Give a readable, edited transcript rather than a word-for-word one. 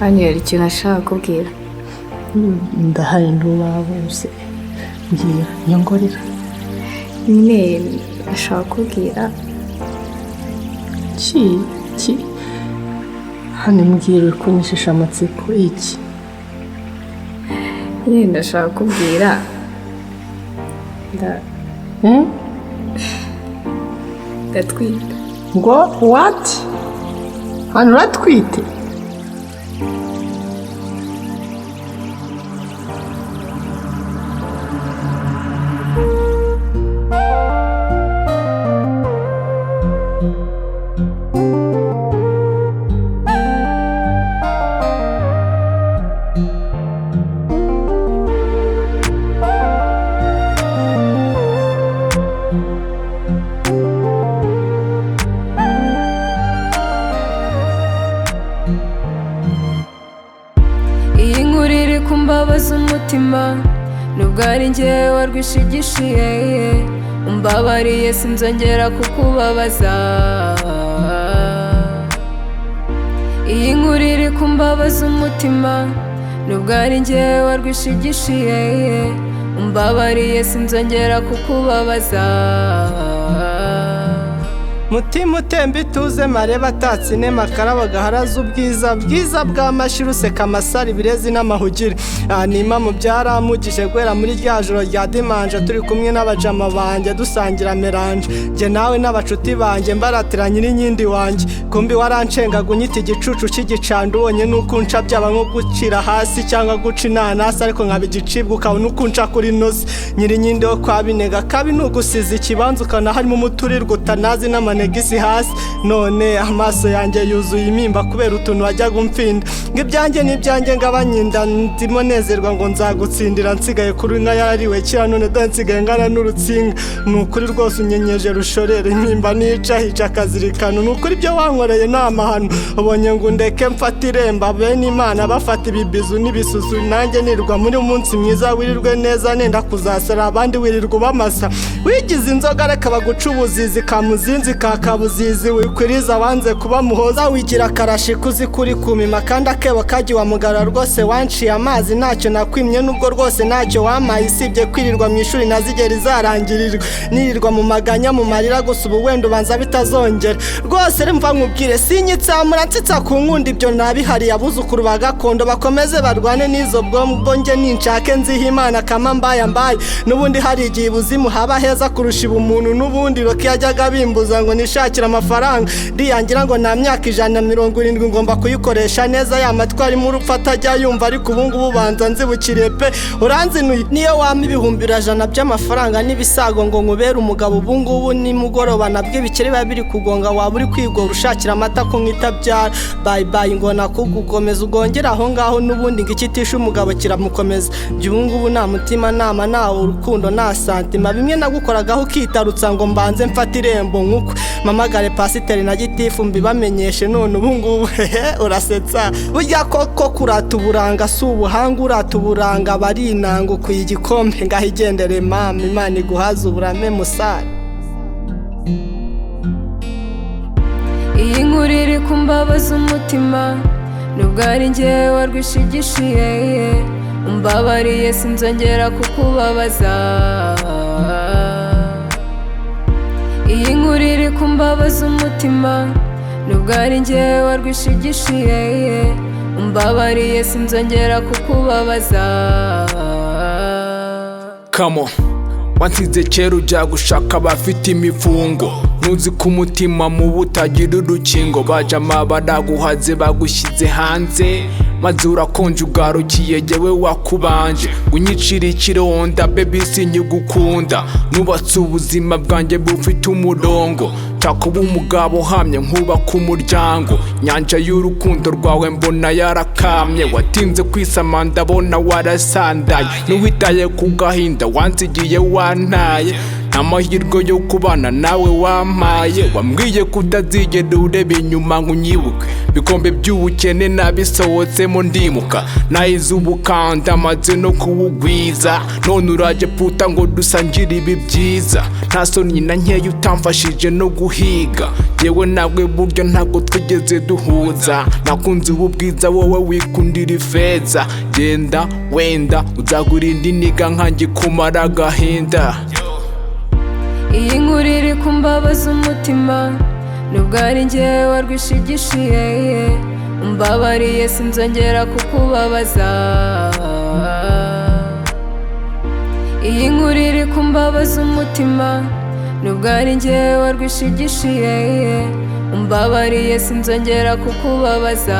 hano hari ikintu ashaka kubwira. Ndahari ntubabuze mbwira nyongorera. Nyine ashaka kubwira ki hano mbwira uri kunyishisha amatsiko iki? nyine ndashaka kubwira ndatwite. Ngo what? Hano uratwite? Kumbabaza umutima nubwo ari njye warwishigishiye, umbabariye sinzongera kukubabaza. Iyi nkuru iri kumbabaza umutima nubwo ari njye warwishigishiye, umbabariye sinzongera kukubabaza. Mutima utemba ituze mareba atatse inema karaba gaharaza ubwiza bwiza bw'amashiruse kamasari birezi n'amahugire. Nima mu byaramugije gwera muri rya joro rya dimanje turi kumwe n'abajama banje dusangira meranje, nge nawe n'abacuti banje mbaratira Nyirinkindi wanje. Kumbi warancengaga unyita igicucu cy'igicanda ubonye nuko unca byaba nko gucira hasi cyangwa guca inanasi, ariko nkabigicibwa ukabona uko unca kuri nosi. Nyirinkindi wo kwa Binega kabi nugusiza ikibanza ukana harimo umuturirwa utanazi negisi hasi. None amaso yanjye yuzuye imimba kubera utuntu wajyaga umfinda. Ngibyanjye n'ibyanjye ngabanyinda ndimo nezerwa ngo nzagutsindira nsigaye kuri nka yariwe kira none dore nsigaye ngana n'urutsinga. Nukuri rwose unyenyeje rushorere impimba nica hica akazirikano. Nukuri ibyo wankoreye ni amahano. Ubonye ngo ndeke mfata iremba bene Imana bafata ibibizu n'ibisusu, nanjye nirwa muri umunsi mwiza wirirwe neza nenda kuzasara abandi wirirwa ubamasa. Wigize inzoga reka baguca ubuzizi kamuzinzi kakabuzizi wikwiriza wanze kuba muhoza wigira karashi kuzi kuri kumima kandi akebo kaji wa mugara rwose wanciye amazi ntacyo nakwimye nubwo rwose ntacyo wamaye isibye kwirirwa mu ishuri nazigera izarangirirwa nirirwa mu maganya mu marira gusa ubu wenda ubanza bitazongera rwose remva nkubwire sinyitsamura nsitsa ku nkundi ibyo nabihari abuzukuru ba gakondo bakomeze barwane n'izo bwombo nge ninshake nziha Imana kama mbaye nubundi hari igihe ibuzimu haba heza kurusha umuntu nubundi roki yajyaga bimbuza ngo nishakira amafaranga ndiyangira ngo nta myaka 170 ngomba kuyikoresha neza ya matwari mu rupfata ajya yumva ariko ubungubu banza nzibukire pe uranzinuye niyo wama 100 by'amafaranga nibisago ngo nkubere umugabo ubungubu ni mugoroba nabwe bikiri babiri kugonga waba uri kwigora ushakira amata ko nkitabyara bye bye ngo nakugukomeza ugongera aho ngaho nubundi ngikitisha umugabo kiramukomeza by'ubungubu nta mutima nama nawo urukundo na santima bimwe nagukoragaho kitarutsa ngo mbanze mfata irembo nkuko mamagare pasiteri na gitifu mbibamenyeshe none ubungubu urasetsa burya koko kuratuburanga si ubuhanga uratuburanga bari intango ku igikombe ngahigendere mama Imana iguhaza uburame Musare. Iyi nkuru iri kumbabaza umutima nubwo ari njye warwishigishiye, umbabariye sinzongera kukubabaza. Iyi nkuru iri kumbabaza umutima nubwo ari njye warwishigishiye, umbabariye sinzongera kukubabaza. Come on, wansize kera ujya gushaka abafite imifungo, nuzi ku mutima mu butagira urukingo, bajama baraguhaze bagushyize hanze maze urakonje ugarukiye jyewe wakubanje unyicira ikironda baby sinyigukunda nubatse ubuzima bwanjye bufite umurongo takuba umugabo hamye nkubaka umuryango nyanja y'urukundo rwawe mbona yarakamye watinze kwisama ndabona warasandaye nuwitaye ku gahinda wansigiye wantaye nta mahirwe yo kubana nawe wampaye. Wambwiye kutazigera ureba inyuma ngo unyibuke, bikombe by'ubukene nabisohotsemo ndimuka. Nahize ubukanda maze no kuwugwiza, none uraje puta ngo dusangire ibi byiza. Nta soni na nkeya utamfashije no guhiga, yewe nawe buryo ntabwo twigeze duhuza. Nakunze ubu bwiza wowe wikundira ifeza, genda wenda uzagurinda iniga nkanjye kumara agahinda. Iyi nkuru iri kumbabaza umutima, nubwo ari njyewe warwishigishiye. Umbabariye sinzongera kukubabaza. Iyi nkuru iri kumbabaza umutima, nubwo ari njyewe warwishigishiye. Umbabariye sinzongera kukubabaza.